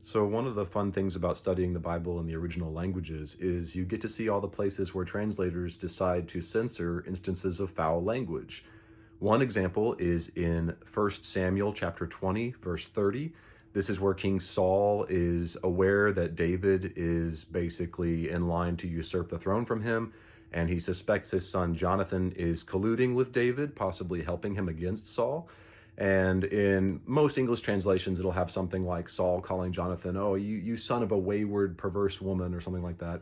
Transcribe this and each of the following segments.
So one of the fun things about studying the Bible in the original languages is you get to see all the places where translators decide to censor instances of foul language. One example is in 1 Samuel chapter 20, verse 30. This is where King Saul is aware that David is basically in line to usurp the throne from him, and he suspects his son Jonathan is colluding with David, possibly helping him against Saul. And in most English translations, it'll have something like Saul calling Jonathan, "Oh, you son of a wayward, perverse woman," or something like that.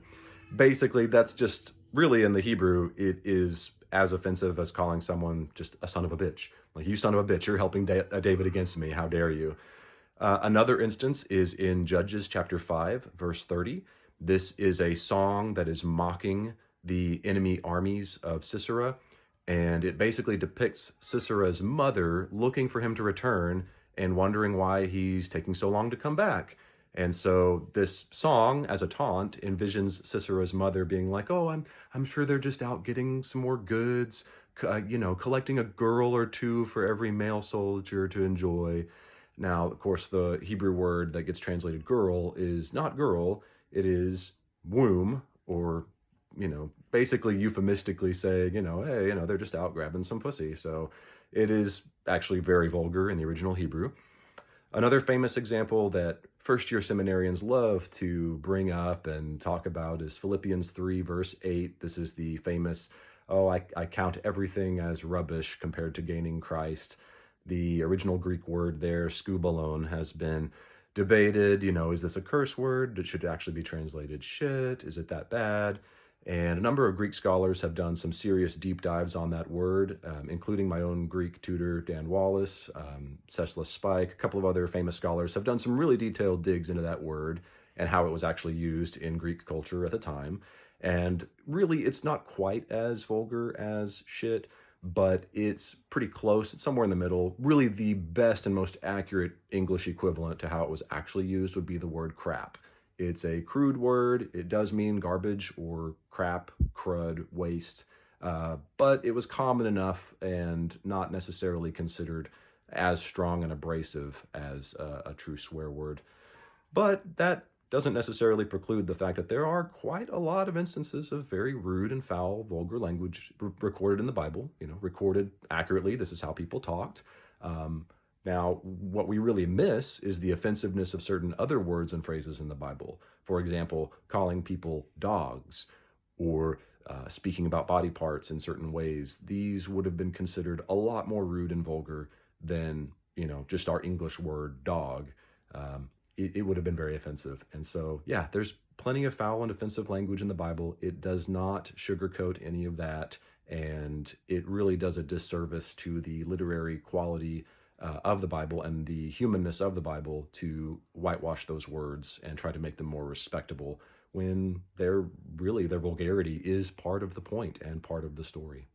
Basically, that's just really in the Hebrew, it is as offensive as calling someone just a son of a bitch. Like, you son of a bitch, you're helping David against me. How dare you? Another instance is in Judges chapter 5, verse 30. This is a song that is mocking the enemy armies of Sisera, and it basically depicts Sisera's mother looking for him to return and wondering why he's taking so long to come back. And so this song, as a taunt, envisions Sisera's mother being like, "Oh, I'm sure they're just out getting some more goods, collecting a girl or two for every male soldier to enjoy." Now, of course, the Hebrew word that gets translated girl is not girl, it is womb, or, basically euphemistically saying, hey, they're just out grabbing some pussy. So it is actually very vulgar in the original Hebrew. Another famous example that first year seminarians love to bring up and talk about is Philippians 3, verse 8. This is the famous, "Oh, I count everything as rubbish compared to gaining Christ." The original Greek word there, skubalon, has been debated. Is this a curse word? It should actually be translated shit. Is it that bad? And a number of Greek scholars have done some serious deep dives on that word, including my own Greek tutor, Dan Wallace, Cecil Spike. A couple of other famous scholars have done some really detailed digs into that word and how it was actually used in Greek culture at the time. And really, it's not quite as vulgar as shit, but it's pretty close. It's somewhere in the middle. Really, the best and most accurate English equivalent to how it was actually used would be the word crap. It's a crude word. It does mean garbage or crap, crud, waste, but it was common enough and not necessarily considered as strong and abrasive as a true swear word. But that doesn't necessarily preclude the fact that there are quite a lot of instances of very rude and foul, vulgar language recorded in the Bible, recorded accurately. This is how people talked. Now, what we really miss is the offensiveness of certain other words and phrases in the Bible. For example, calling people dogs, or speaking about body parts in certain ways. These would have been considered a lot more rude and vulgar than, just our English word dog. It would have been very offensive. And so, yeah, there's plenty of foul and offensive language in the Bible. It does not sugarcoat any of that. And it really does a disservice to the literary quality of the Bible and the humanness of the Bible to whitewash those words and try to make them more respectable when their vulgarity is part of the point and part of the story.